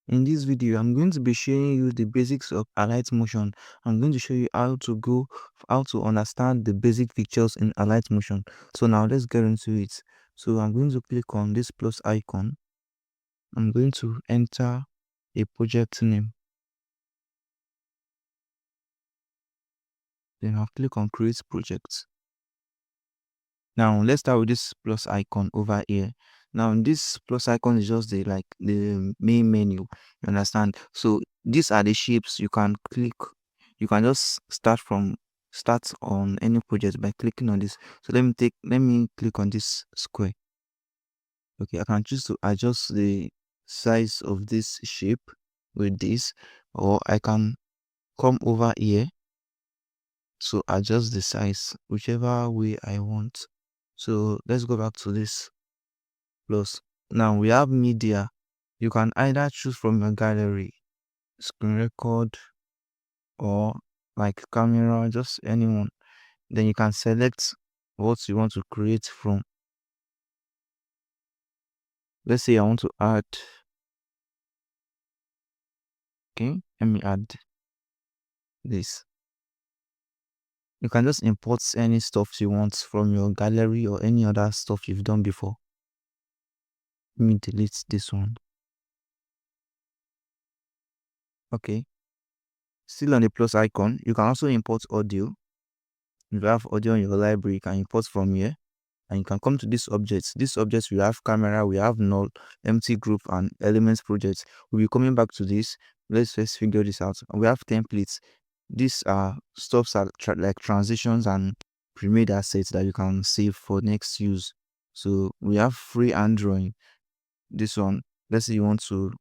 In this video, I'm going to be showing you the basics of Alight Motion. I'm going to show you how to understand the basic features in Alight Motion. So now let's get into it. So I'm going to click on this plus icon. I'm going to enter a project name. Then I'll click on create project. Now let's start with this plus icon over here. Now this plus icon is just the main menu. You understand? So these are the shapes you can click. You can just start on any project by clicking on this. So let me click on this square. Okay, I can choose to adjust the size of this shape with this, or I can come over here to adjust the size whichever way I want. So let's go back to this plus. Now we have media. You can either choose from your gallery, screen record, or like camera, just anyone. Then you can select what you want to create from. Let's say I want to add, okay, let me add this. You can just import any stuff you want from your gallery or any other stuff you've done before. Let me delete this one. Okay. Still on the plus icon, you can also import audio. If you have audio in your library, you can import from here. And you can come to these objects. These objects, we have camera, we have null, empty group, and elements projects. We'll be coming back to this. Let's first figure this out. We have templates. These are stuffs like transitions and pre-made assets that you can save for next use. So we have freehand drawing. This one, let's say you want to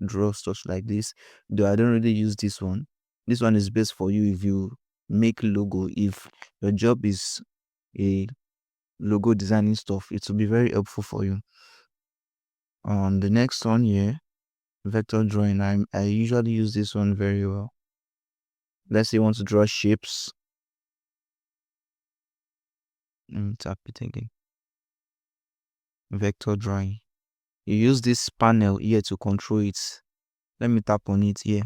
draw stuff like this, though I don't really use this one. This one is best for you if you make logo. If your job is a logo designing stuff, it will be very helpful for you. The next one here, vector drawing. I usually use this one very well. Let's say you want to draw shapes. Let me tap it again. Vector drawing. You use this panel here to control it. Let me tap on it here.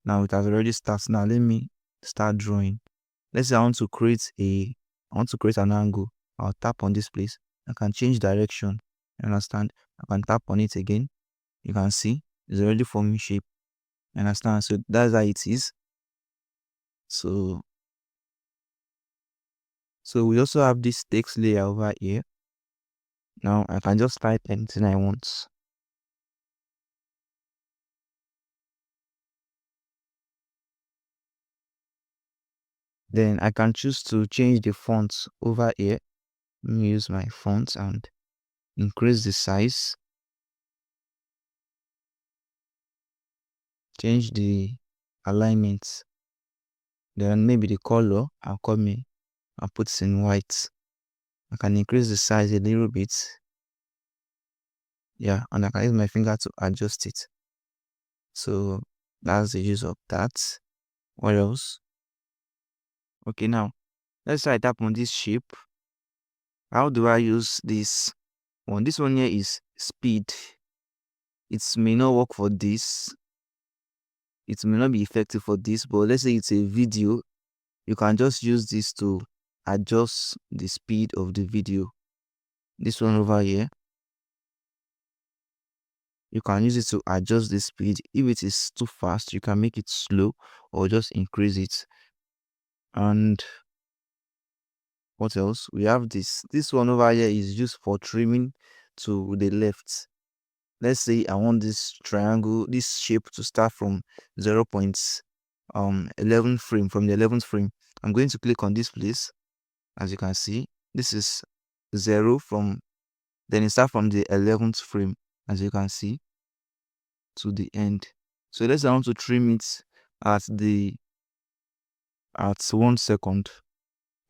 Now it has already started. Now let me start drawing. Let's say I want to create an angle. I'll tap on this place. I can change direction. You understand? I can tap on it again. You can see it's already forming shape. You understand? So that's how it is. So we also have this text layer over here. Now I can just type anything I want. Then I can choose to change the font over here. Let me use my font and increase the size. Change the alignment. Then maybe the color, I'll put it in white. I can increase the size a little bit. Yeah, and I can use my finger to adjust it. So that's the use of that. What else? Okay, now let's say I tap on this shape. How do I use this one? This one here is speed. It may not work for this. It may not be effective for this, but let's say it's a video. You can just use this to adjust the speed of the video. This one over here, you can use it to adjust the speed. If it is too fast, you can make it slow or just increase it. And what else? We have this one over here is used for trimming to the left. Let's say I want this triangle, this shape to start from 0.11 frame. From the 11th frame, I'm going to click on this place. As you can see, this is 0 from, then it starts from the 11th frame, as you can see, to the end. So let's say I want to trim it at 1 second.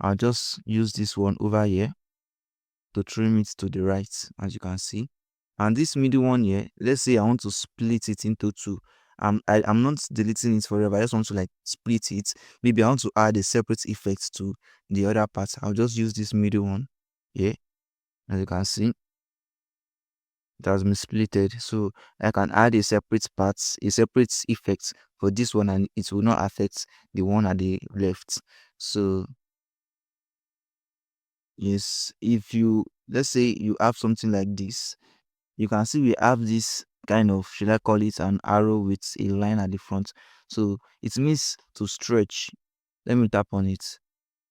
I'll just use this one over here to trim it to the right, as you can see. And this middle one here, let's say I want to split it into two. I'm not deleting it forever. I just want to like split it. Maybe I want to add a separate effect to the other part. I'll just use this middle one here, as you can see. it has been splitted. So I can add a separate parts, a separate effect for this one, and it will not affect the one at the left. So yes, if you, let's say you have something like this, you can see we have this kind of, should I call it an arrow with a line at the front. So it means to stretch. Let me tap on it.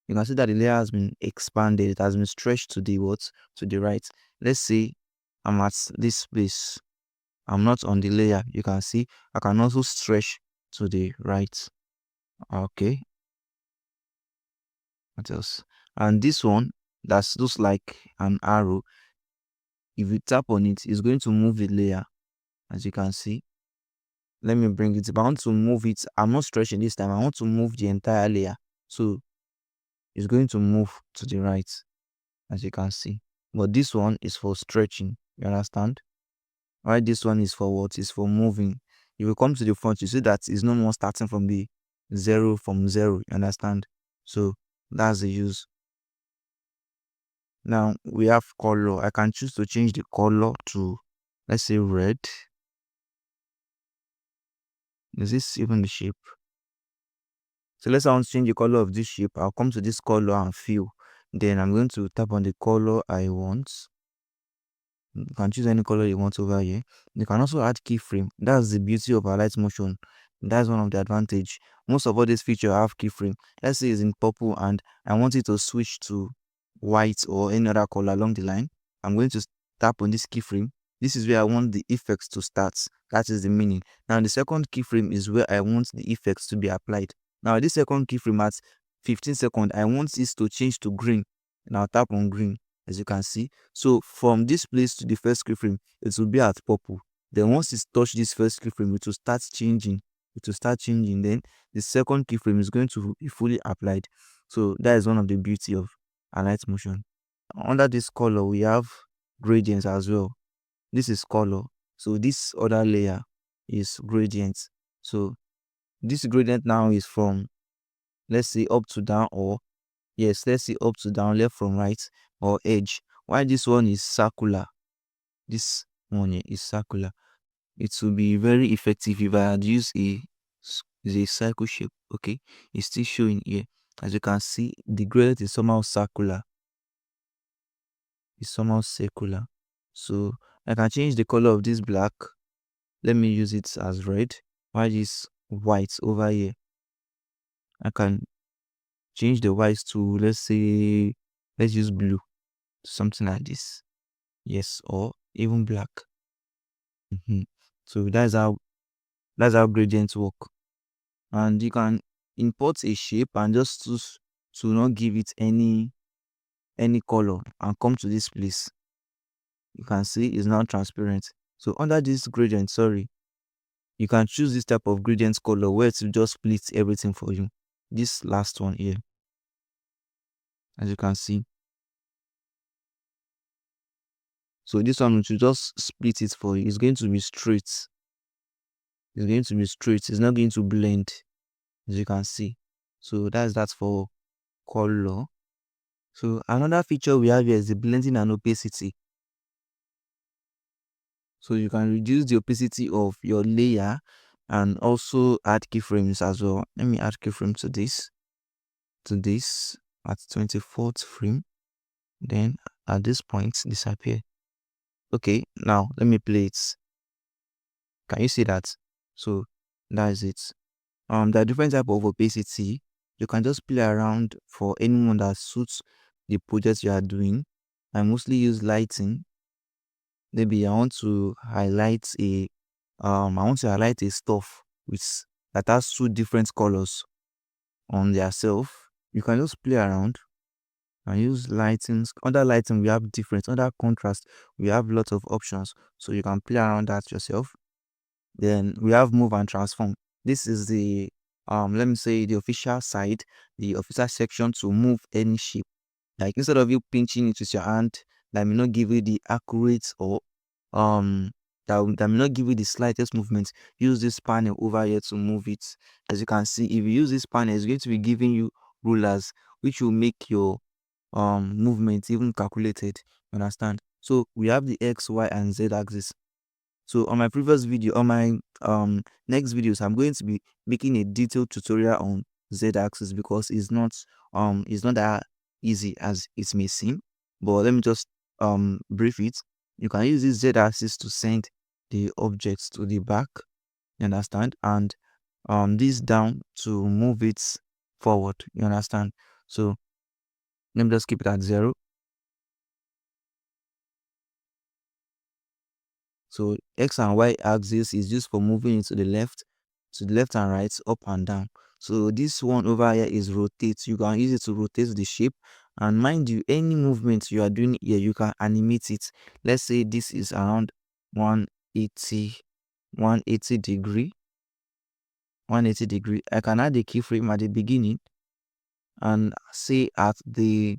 You can see that the layer has been expanded. It has been stretched to the what? To the right. Let's say I'm at this place. I'm not on the layer. You can see I can also stretch to the right. Okay. What else? And this one, that's looks like an arrow. If you tap on it, it's going to move the layer, as you can see. Let me bring it. If I want to move it, I'm not stretching this time. I want to move the entire layer. So it's going to move to the right, as you can see. But this one is for stretching. You understand? Right? This one is for what? Is for moving. If you come to the front, you see that it's no more starting from the zero from zero. You understand? So that's the use. Now we have color. I can choose to change the color to, let's say, red. Is this even the shape? So let's say I want to change the color of this shape. I'll come to this color and fill. Then I'm going to tap on the color I want. You can choose any color you want over here. You can also add keyframe. That's the beauty of Alight Motion. That's one of the advantage. Most of all these features have keyframe. Let's say it's in purple and I want it to switch to white or any other color along the line. I'm going to tap on this keyframe. This is where I want the effects to start. That is the meaning. Now the second keyframe is where I want the effects to be applied. Now this second keyframe at 15 seconds, I want this to change to green. Now tap on green, as you can see. So from this place to the first keyframe, it will be at purple. Then once it touch this first keyframe, it will start changing. It will start changing. Then the second keyframe is going to be fully applied. So that is one of the beauty of Alight Motion. Under this color, we have gradients as well. This is color. So this other layer is gradients. So this gradient now is from, let's say, up to down, or yes, let's see, up to down, left from right, or edge. Why this one is circular? This one here is circular. It will be very effective if I had used a circle shape. Okay, it's still showing here. As you can see, the gradient is somehow circular. It's somehow circular. So I can change the color of this black. Let me use it as red. Why this white over here? I can change the white to, let's say, let's use blue, something like this. Yes, or even black. So that's how gradients work. And you can import a shape and just to not give it any color and come to this place. You can see it's now transparent. So under this gradient, sorry, you can choose this type of gradient color where it will just split everything for you. This last one here, as you can see. So this one will just split it for you. It's going to be straight. It's going to be straight. It's not going to blend, as you can see. So that's that for color. So another feature we have here is the blending and opacity. So you can reduce the opacity of your layer and also add keyframes as well. Let me add keyframe to this at 24th frame. Then at this point, disappear. Okay, now let me play it. Can you see that? So that is it. There are different type of opacity. You can just play around for anyone that suits the project you are doing. I mostly use lighting. Maybe I want to highlight a stuff with that has two different colors on their self. You can just play around and use lightings. Under lighting, we have different. Under contrast, we have lots of options. So you can play around that yourself. Then we have move and transform. This is the let me say the official side, the official section to move any shape. Like instead of you pinching it with your hand, that may not give you the accurate, or that may not give you the slightest movement. Use this panel over here to move it. As you can see, if you use this panel, it's going to be giving you rulers which will make your movement even calculated. Understand? So we have the X, Y, and Z axis. So on my previous video, on my next videos, I'm going to be making a detailed tutorial on Z axis, because it's not that easy as it may seem. But let me just brief it. You can use this Z axis to send the objects to the back, you understand, and this down to move it forward, you understand. So let me just keep it at 0. So X and Y axis is used for moving it to the left and right, up and down. So this one over here is rotate. You can use it to rotate the shape. And mind you, any movement you are doing here, you can animate it. Let's say this is around 180 degree. 180 degree. I can add a keyframe at the beginning and say at the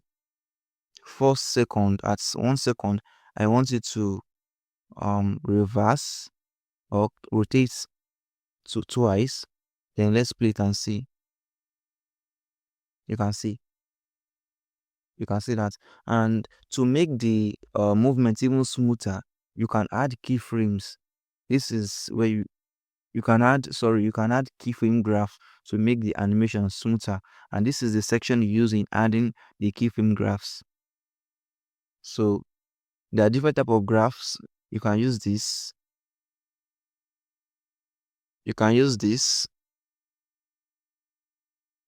first second, at 1 second, I want it to reverse or rotate to twice. Then let's play it and see. You can see that. And to make the movement even smoother, you can add keyframes. This is where you can add keyframe graph to make the animation smoother, and this is the section you use in adding the keyframe graphs. So there are different type of graphs. You can use this, you can use this,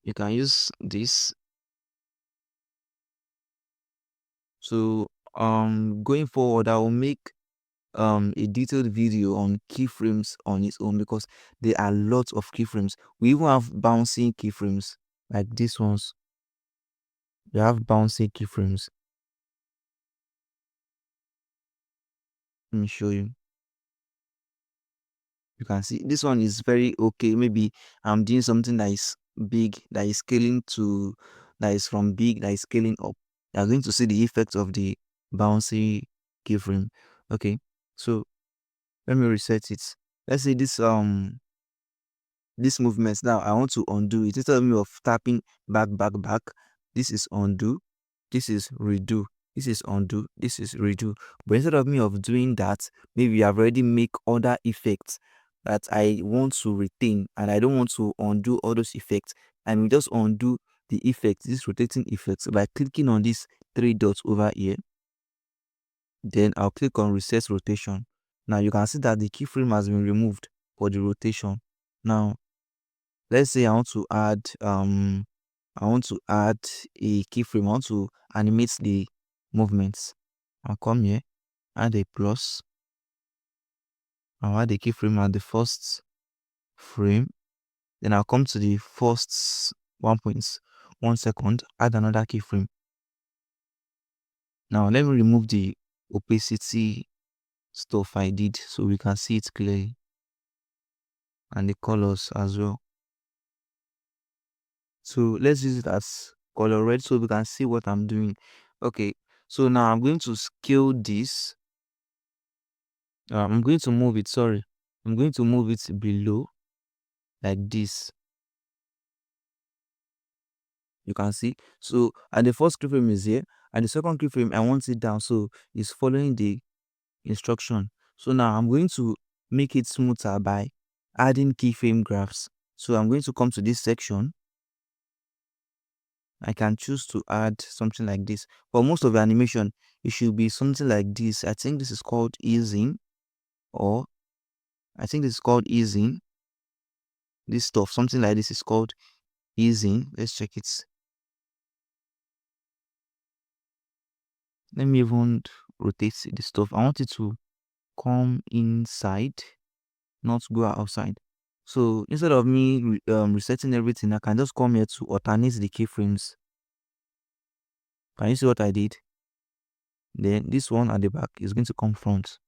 you can use this. So going forward, I will make a detailed video on keyframes on its own, because there are lots of keyframes. We even have bouncing keyframes like these ones. We have bouncing keyframes. Let me show you. You can see this one is very okay. Maybe I'm doing something that is big, that is scaling to, that is from big, that is scaling up. You are going to see the effect of the bouncy keyframe. Okay, so let me reset it. Let's say this movement now, I want to undo it. Instead of me of tapping back, this is undo, this is redo, this is undo, this is redo. But instead of me of doing that, maybe I've already make other effects that I want to retain, and I don't want to undo all those effects. I will just undo the effect, this rotating effects, by clicking on these 3 dots over here. Then I'll click on reset rotation. Now you can see that the keyframe has been removed for the rotation. Now let's say I want to add a keyframe. I want to animate the movements. I'll come here, add a plus. I'll add a keyframe at the first frame. Then I'll come to the first 1.1 second, add another keyframe. Now let me remove the opacity stuff I did so we can see it clearly, and the colors as well. So let's use it as color red so we can see what I'm doing. Okay, so now I'm going to scale this. I'm going to move it, I'm going to move it below like this. You can see. So at the first keyframe is here, and the second keyframe I want it down, so it's following the instruction. So now I'm going to make it smoother by adding keyframe graphs. So I'm going to come to this section. I can choose to add something like this. For most of the animation, it should be something like this. I think this is called easing, or I think this is called easing. This stuff, something like this is called easing. Let's check it. Let me even rotate this stuff. I want it to come inside, not go outside. So instead of me resetting everything, I can just come here to alternate the keyframes. Can you see what I did? Then this one at the back is going to come front.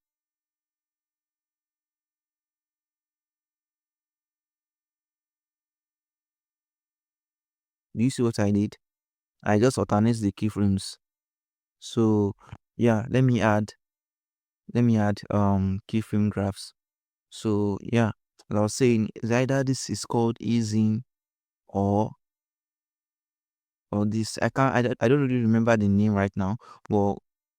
Do you see what I did? I just alternate the keyframes. So yeah, let me add keyframe graphs. So yeah, as I was saying, it's either this is called easing or this. I don't really remember the name right now, but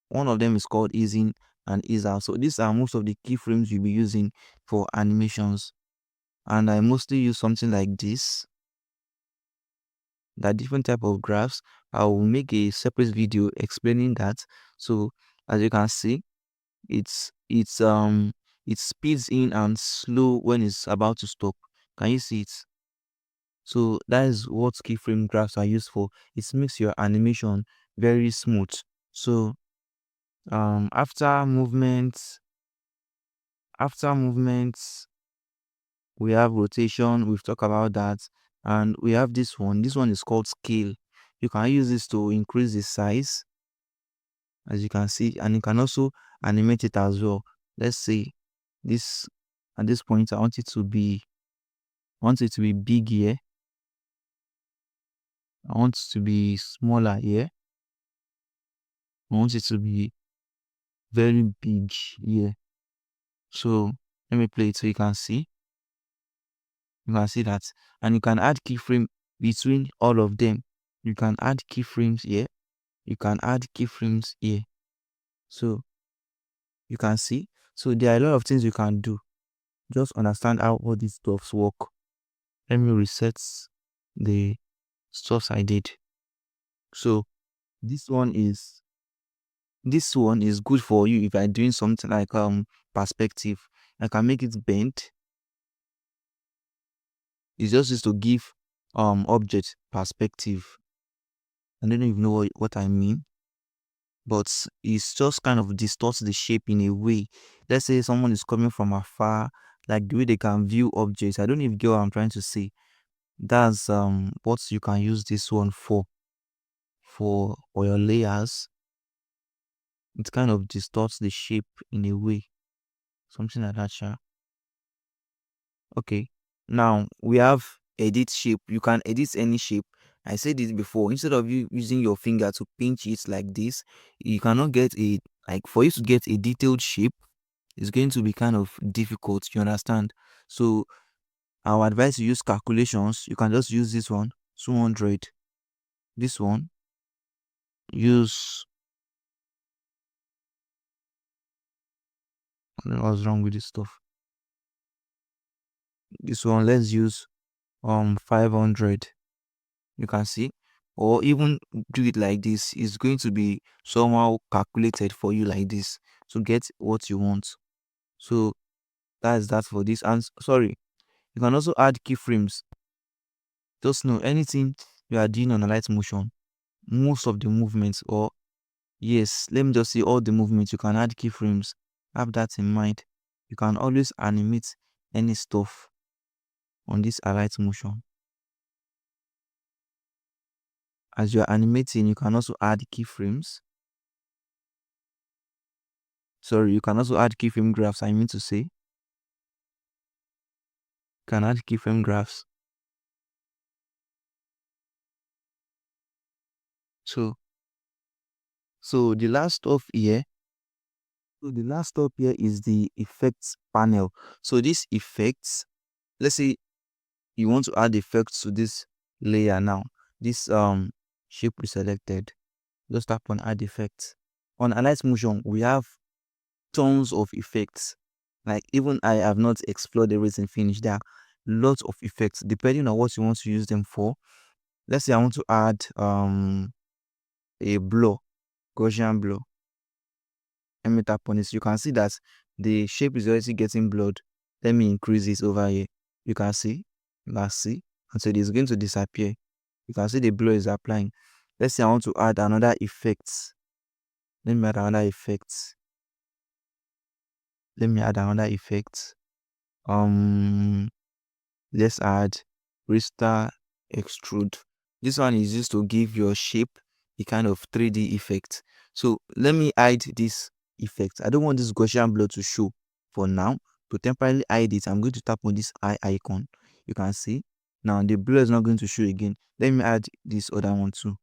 One of them is called ease in and ease out. So these are most of the keyframes you'll be using for animations. And I mostly use something like this. There are different type of graphs. I will make a separate video explaining that. So as you can see, it speeds in and slow when it's about to stop. Can you see it? So that is what keyframe graphs are used for. It makes your animation very smooth. So after movements we have rotation. We've talked about that. And we have this one. This one is called scale. You can use this to increase the size, as you can see, and you can also animate it as well. Let's say this at this point I want it to be big here. I want it to be smaller here. I want it to be very big here. So let me play it so you can see. You can see that. And you can add keyframe between all of them. You can add keyframes here. You can add keyframes here. So you can see. So there are a lot of things you can do. Just understand how all these stuffs work. Let me reset the stuffs I did. So this one is good for you if you're doing something like perspective. I can make it bent. It's just used to give object perspective. I don't even know what I mean, but it's just kind of distorts the shape in a way. Let's say someone is coming from afar, like the way they can view objects. I don't even get what I'm trying to say. That's what you can use this one for your layers. It kind of distorts the shape in a way, something like that. Sure. Okay, now we have edit shape. You can edit any shape. I said this before. Instead of you using your finger to pinch it like this, you cannot get a, like, for you to get a detailed shape, it's going to be kind of difficult. You understand? So our advice, to use calculations. You can just use this one, 200. This one, use, I don't know what's wrong with this stuff. This one, let's use 500. You can see, or even do it like this. It's going to be somehow calculated for you like this to get what you want. So that's that for this. And sorry, you can also add keyframes. Just know anything you are doing on Alight Motion, most of the movements, or yes, let me just say all the movements, you can add keyframes. Have that in mind. You can always animate any stuff on this Alight Motion. As you are animating, you can also add keyframes. Sorry, you can also add keyframe graphs, I mean to say. You can add keyframe graphs. So the last stuff here, is the effects panel. So this effects, let's say you want to add effects to this layer now. This shape we selected. Just tap on add effects. On Alight Motion, we have tons of effects. Like, even I have not explored everything finished. There are lots of effects depending on what you want to use them for. Let's say I want to add a blur, Gaussian blur. Let me tap on this. You can see that the shape is already getting blurred. Let me increase this over here. You can see, and so it is going to disappear. You can see the blur is applying. Let's say I want to add another effect. Let me add another effect. Let's add Restart Extrude. This one is used to give your shape a kind of 3D effect. So let me hide this effect. I don't want this Gaussian blur to show for now. To temporarily hide it, I'm going to tap on this eye icon. You can see now the blur is not going to show again. Let me add this other one too.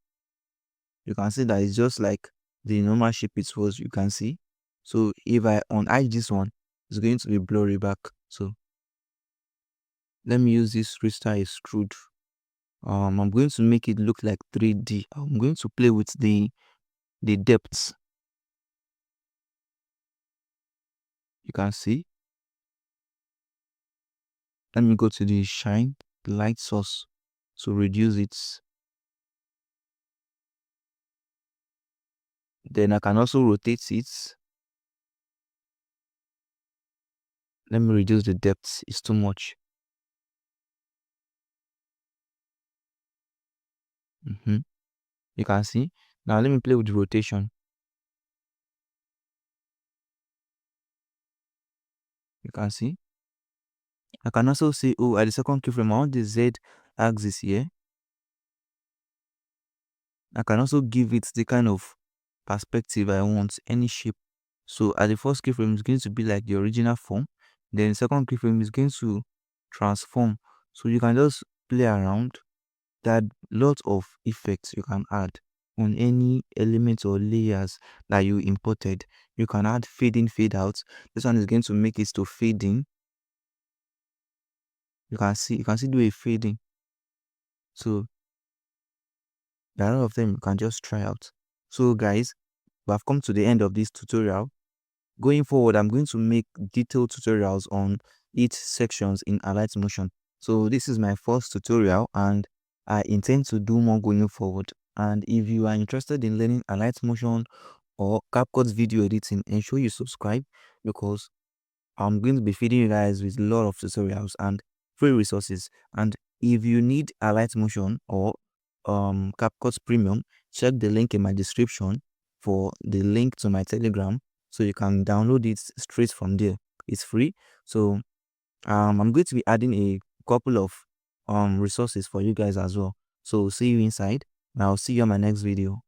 You can see that it's just like the normal shape it was. You can see. So if I unhide this one, it's going to be blurry back. So let me use this Restart Extrude. I'm going to make it look like 3D. I'm going to play with the depths. You can see. Let me go to the shine, the light source, to reduce it. Then I can also rotate it. Let me reduce the depth, it's too much. You can see. Now let me play with the rotation. You can see. I can also say, oh, at the second keyframe, I want the Z axis here. I can also give it the kind of perspective I want, any shape. So at the first keyframe, it's going to be like the original form. Then the second keyframe is going to transform. So you can just play around. There are lots of effects you can add on any elements or layers that you imported. You can add fade in, fade out. This one is going to make it to fade in. You can see the way fading. So there are a lot of them you can just try out. So guys, we have come to the end of this tutorial. Going forward, I'm going to make detailed tutorials on each sections in Alight Motion. So this is my first tutorial and I intend to do more going forward. And if you are interested in learning Alight Motion or CapCut's video editing, ensure you subscribe, because I'm going to be feeding you guys with a lot of tutorials and free resources. And if you need Alight Motion or CapCut Premium, check the link in my description for the link to my Telegram, so you can download it straight from there. It's free. So I'm going to be adding a couple of resources for you guys as well. So see you inside, and I'll see you on my next video.